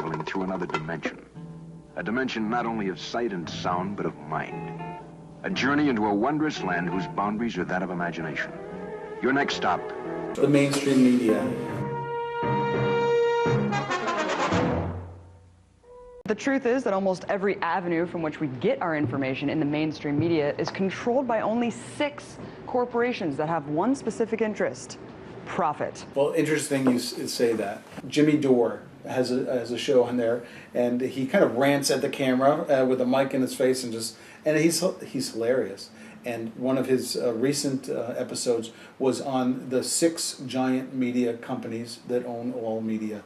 traveling through another dimension. A dimension not only of sight and sound, but of mind. A journey into a wondrous land whose boundaries are that of imagination. Your next stop. The mainstream media. The truth is that almost every avenue from which we get our information in the mainstream media is controlled by only 6 corporations that have one specific interest: profit. Well, interesting you say that. Jimmy Dore has a show on there, and he kind of rants at the camera with a mic in his face, and he's hilarious. And one of his recent episodes was on the 6 giant media companies that own all media.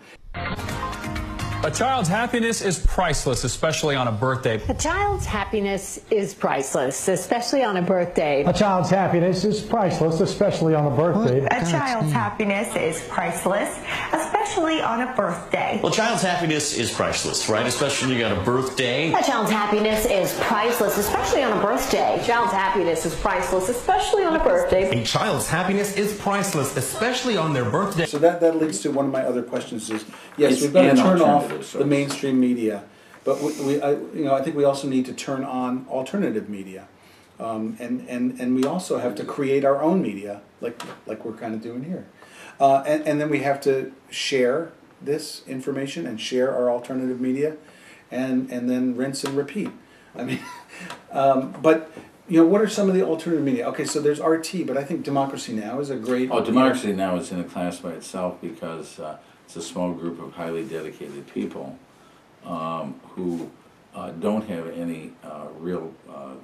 A child's happiness is priceless, especially on a birthday. A child's happiness is priceless, especially on a birthday. A child's happiness is priceless, especially on a birthday. A child's happiness is priceless, especially on a birthday. Well, a child's happiness is priceless, right? Especially on a birthday. A child's happiness is priceless, especially on a birthday. A child's happiness is priceless, especially on a birthday. A child's happiness is priceless, especially on their birthday. So that leads to one of my other questions is, yes, we've got to turn off the mainstream media, but I think we also need to turn on alternative media, and we also have to create our own media, like we're kind of doing here, and then we have to share this information and share our alternative media, and then rinse and repeat. I mean, but what are some of the alternative media? Okay, so there's RT, but I think Democracy Now! Is a great. Oh, Democracy Now! Is in a class by itself because it's a small group of highly dedicated people who don't have any real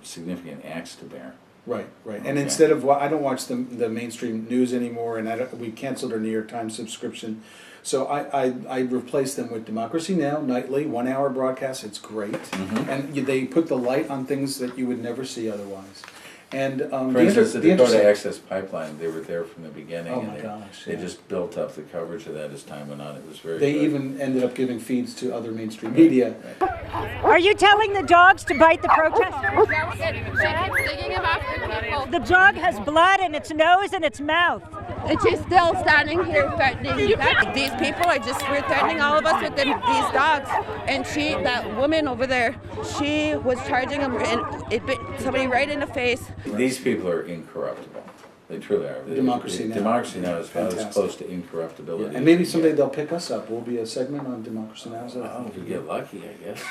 significant acts to bear. Right. Okay. And instead of, I don't watch the mainstream news anymore, and we canceled our New York Times subscription. So I replaced them with Democracy Now! Nightly, 1-hour broadcast. It's great. Mm-hmm. And they put the light on things that you would never see otherwise. And for instance, the Dakota Access Pipeline, they were there from the beginning. Oh my gosh! They just built up the coverage of that as time went on. It was very. They good. even ended up giving feeds to other mainstream media. Are you telling the dogs to bite the protesters? The dog has blood in its nose and its mouth. And she's still standing here threatening. These people are we're threatening all of us with these dogs. And that woman over there, she was charging them, and it bit somebody right in the face. These people are incorruptible. They truly are. Democracy Now! Democracy Now! Is close to incorruptibility. Yeah. And maybe someday they'll pick us up. We'll be a segment on Democracy Now! If we get lucky, I guess.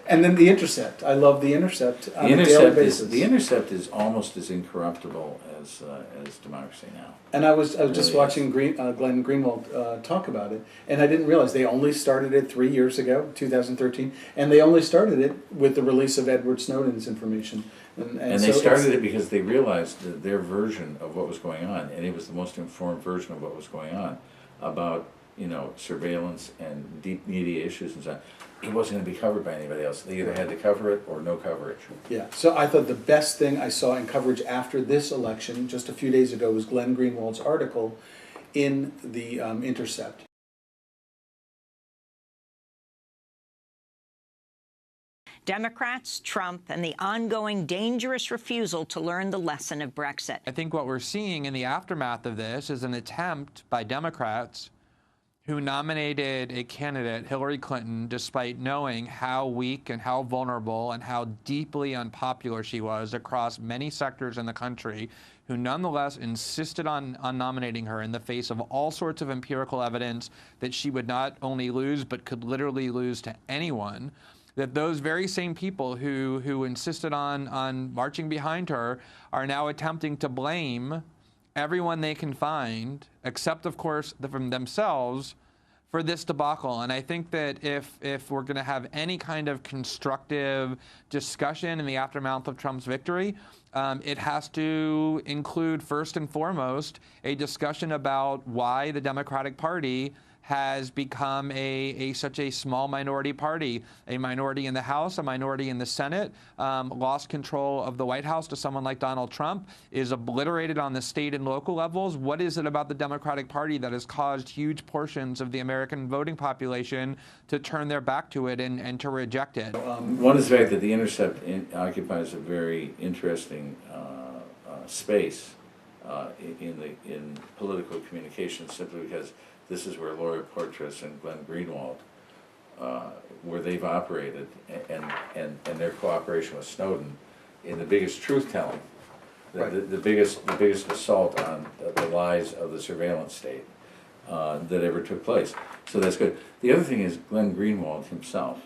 And then The Intercept. I love The Intercept on a daily basis. The Intercept is almost as incorruptible as Democracy Now! And I was just watching Glenn Greenwald talk about it, and I didn't realize they only started it 3 years ago, 2013, and they only started it with the release of Edward Snowden's information. And they started it because they realized that their version of what was going on, and it was the most informed version of what was going on, about surveillance and deep media issues and so on. It wasn't going to be covered by anybody else. They either had to cover it or no coverage. Yeah, so I thought the best thing I saw in coverage after this election, just a few days ago, was Glenn Greenwald's article in The Intercept. Democrats, Trump, and the ongoing dangerous refusal to learn the lesson of Brexit. I think what we're seeing in the aftermath of this is an attempt by Democrats who nominated a candidate, Hillary Clinton, despite knowing how weak and how vulnerable and how deeply unpopular she was across many sectors in the country, who nonetheless insisted on nominating her in the face of all sorts of empirical evidence that she would not only lose, but could literally lose to anyone. That those very same people who insisted on marching behind her are now attempting to blame everyone they can find, except, of course, from themselves, for this debacle. And I think that if we're going to have any kind of constructive discussion in the aftermath of Trump's victory, it has to include, first and foremost, a discussion about why the Democratic Party has become such a small minority party, a minority in the House, a minority in the Senate, lost control of the White House to someone like Donald Trump, is obliterated on the state and local levels. What is it about the Democratic Party that has caused huge portions of the American voting population to turn their back to it and to reject it? One is the fact that The Intercept occupies a very interesting space in political communication, simply because this is where Laura Poitras and Glenn Greenwald where they've operated and their cooperation with Snowden in the biggest truth-telling, the biggest assault on the lies of the surveillance state that ever took place. So that's good. The other thing is Glenn Greenwald himself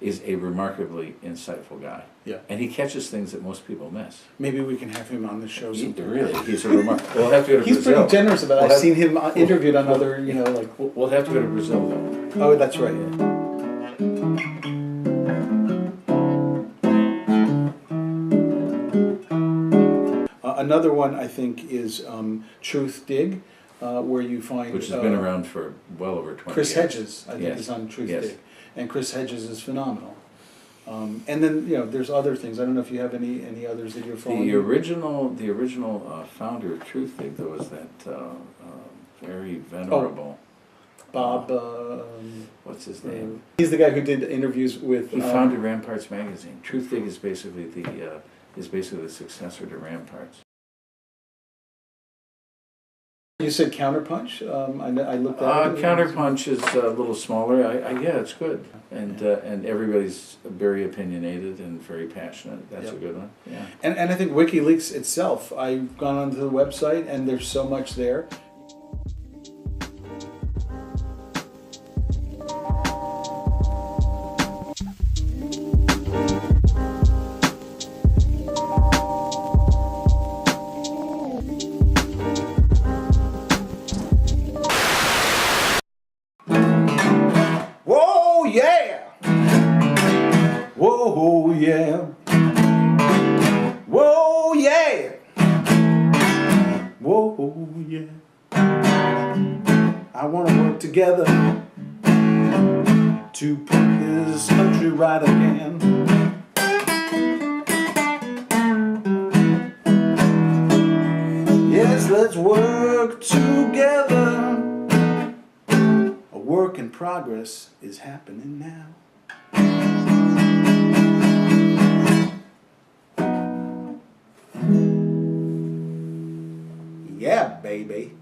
is a remarkably insightful guy. Yeah. And he catches things that most people miss. Maybe we can have him on the show sometime. Really, he's a remarkable. We'll have to go to He's Brazil. pretty generous about it. I've seen him interviewed on other, you know, like... We'll have to go to Brazil, though. Oh, that's right. Another one, I think, is Truth Dig, where you find... Which has been around for well over 20 Chris years. Hedges, I think, is on Truth Dig. And Chris Hedges is phenomenal. And then, you know, there's other things. I don't know if you have any others that you're following. The original founder of Truth Dig, though, was that very venerable... Bob... what's his name? He's the guy who did interviews with... He founded Ramparts magazine. Truth Dig is basically the successor to Ramparts. You said Counterpunch? I looked at it. Counterpunch is a little smaller. Yeah, it's good, and everybody's very opinionated and very passionate. That's a good one. Yeah. And I think WikiLeaks itself. I've gone onto the website, and there's so much there. Whoa, yeah! Whoa, yeah! Whoa, yeah! Whoa, yeah! I want to work together to put this country right again. Yes, let's work together. A work in progress is happening now. Yeah, baby.